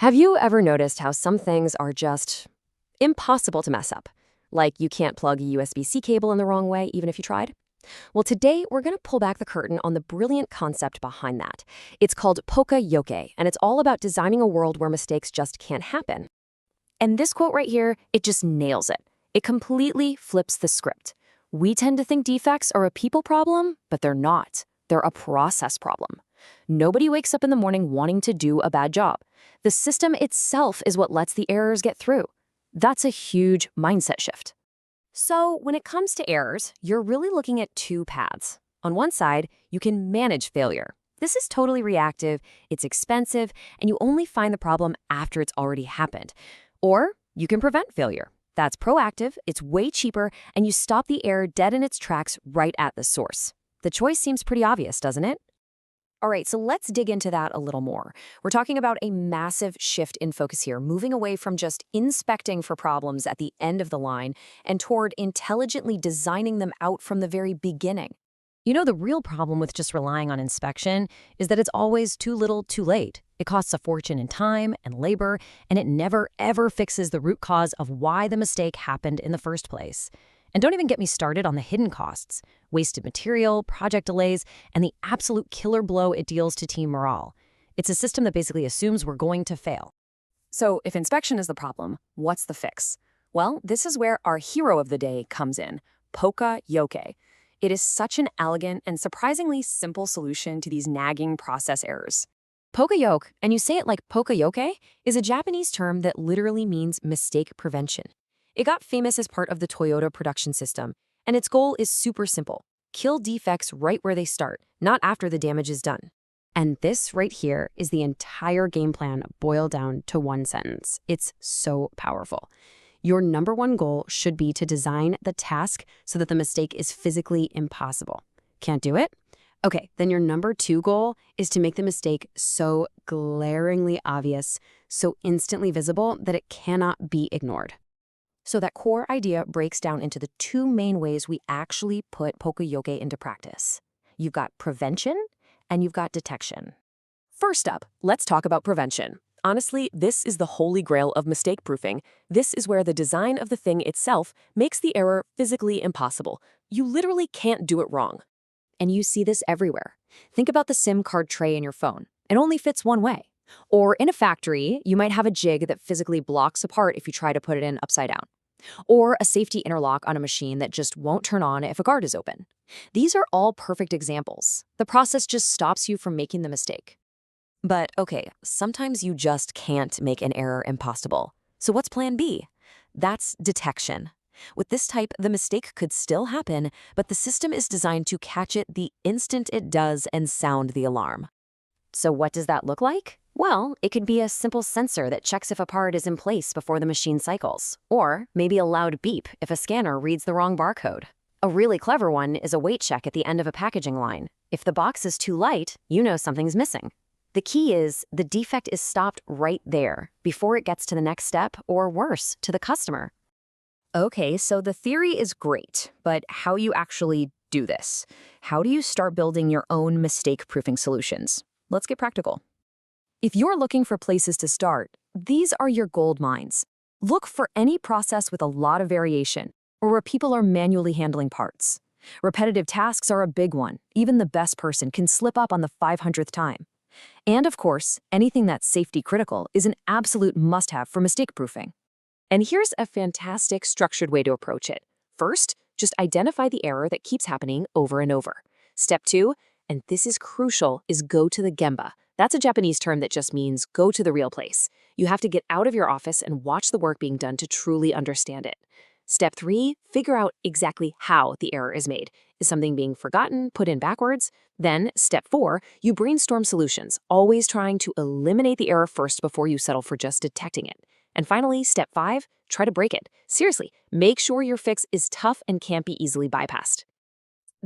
Have you ever noticed how some things are just impossible to mess up? Like you can't plug a USB-C cable in the wrong way, even if you tried? Well, today we're going to pull back the curtain on the brilliant concept behind that. It's called Poka-Yoke, and it's all about designing a world where mistakes just can't happen. And this quote right here, it just nails it. It completely flips the script. We tend to think defects are a people problem, but they're not. They're a process problem. Nobody wakes up in the morning wanting to do a bad job. The system itself is what lets the errors get through. That's a huge mindset shift. So when it comes to errors, you're really looking at two paths. On one side, you can manage failure. This is totally reactive, it's expensive, and you only find the problem after it's already happened. Or you can prevent failure. That's proactive, it's way cheaper, and you stop the error dead in its tracks right at the source. The choice seems pretty obvious, doesn't it? All right, so let's dig into that a little more. We're talking about a massive shift in focus here, moving away from just inspecting for problems at the end of the line and toward intelligently designing them out from the very beginning. You know, the real problem with just relying on inspection is that it's always too little, too late. It costs a fortune in time and labor, and it never, ever fixes the root cause of why the mistake happened in the first place. And don't even get me started on the hidden costs, wasted material, project delays, and the absolute killer blow it deals to team morale. It's a system that basically assumes we're going to fail. So if inspection is the problem, what's the fix? Well, this is where our hero of the day comes in, Poka-Yoke. It is such an elegant and surprisingly simple solution to these nagging process errors. Poka-Yoke, and you say it like Poka-Yoke, is a Japanese term that literally means mistake prevention. It got famous as part of the Toyota production system, and its goal is super simple. Kill defects right where they start, not after the damage is done. And this right here is the entire game plan boiled down to one sentence. It's so powerful. Your number one goal should be to design the task so that the mistake is physically impossible. Can't do it? Okay, then your number two goal is to make the mistake so glaringly obvious, so instantly visible that it cannot be ignored. So that core idea breaks down into the two main ways we actually put Poka-Yoke into practice. You've got prevention and you've got detection. First up, let's talk about prevention. Honestly, this is the holy grail of mistake proofing. This is where the design of the thing itself makes the error physically impossible. You literally can't do it wrong. And you see this everywhere. Think about the SIM card tray in your phone. It only fits one way. Or in a factory, you might have a jig that physically blocks a part if you try to put it in upside down. Or a safety interlock on a machine that just won't turn on if a guard is open. These are all perfect examples. The process just stops you from making the mistake. But okay, sometimes you just can't make an error impossible. So what's plan B? That's detection. With this type, the mistake could still happen, but the system is designed to catch it the instant it does and sound the alarm. So what does that look like? Well, it could be a simple sensor that checks if a part is in place before the machine cycles, or maybe a loud beep if a scanner reads the wrong barcode. A really clever one is a weight check at the end of a packaging line. If the box is too light, you know something's missing. The key is the defect is stopped right there before it gets to the next step, or worse, to the customer. Okay, so the theory is great, but how you actually do this? How do you start building your own mistake-proofing solutions? Let's get practical. If you're looking for places to start, these are your gold mines. Look for any process with a lot of variation, or where people are manually handling parts. Repetitive tasks are a big one. Even the best person can slip up on the 500th time. And of course, anything that's safety critical is an absolute must-have for mistake-proofing. And here's a fantastic structured way to approach it. First, just identify the error that keeps happening over and over. Step 2, and this is crucial, is go to the gemba. That's a Japanese term that just means go to the real place. You have to get out of your office and watch the work being done to truly understand it. Step 3, figure out exactly how the error is made. Is something being forgotten, put in backwards? Then, step 4, you brainstorm solutions, always trying to eliminate the error first before you settle for just detecting it. And finally, step 5, try to break it. Seriously, make sure your fix is tough and can't be easily bypassed.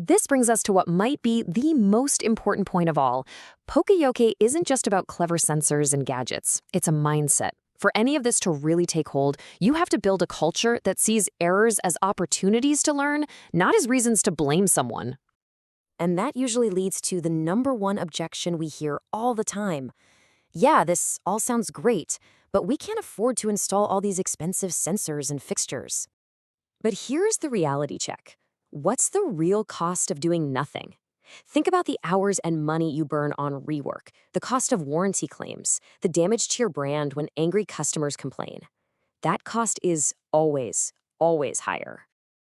This brings us to what might be the most important point of all. Poka-Yoke isn't just about clever sensors and gadgets. It's a mindset. For any of this to really take hold, you have to build a culture that sees errors as opportunities to learn, not as reasons to blame someone. And that usually leads to the number one objection we hear all the time. Yeah, this all sounds great, but we can't afford to install all these expensive sensors and fixtures. But here's the reality check. What's the real cost of doing nothing? Think about the hours and money you burn on rework, the cost of warranty claims, the damage to your brand when angry customers complain. That cost is always higher.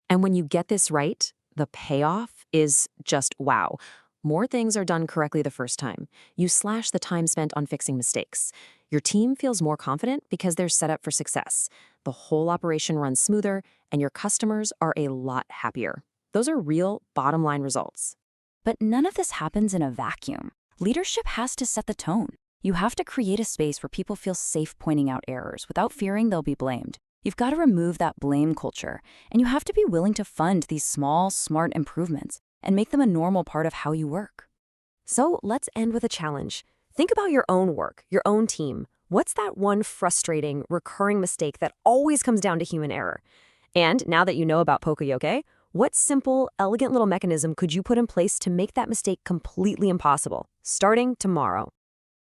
And when you get this right, the payoff is just wow. More things are done correctly the first time. You slash the time spent on fixing mistakes. Your team feels more confident because they're set up for success. The whole operation runs smoother, and your customers are a lot happier. Those are real bottom line results. But none of this happens in a vacuum. Leadership has to set the tone. You have to create a space where people feel safe pointing out errors without fearing they'll be blamed. You've got to remove that blame culture, and you have to be willing to fund these small, smart improvements and make them a normal part of how you work. So let's end with a challenge. Think about your own work, your own team. What's that one frustrating, recurring mistake that always comes down to human error? And now that you know about Poka-Yoke, what simple, elegant little mechanism could you put in place to make that mistake completely impossible, starting tomorrow?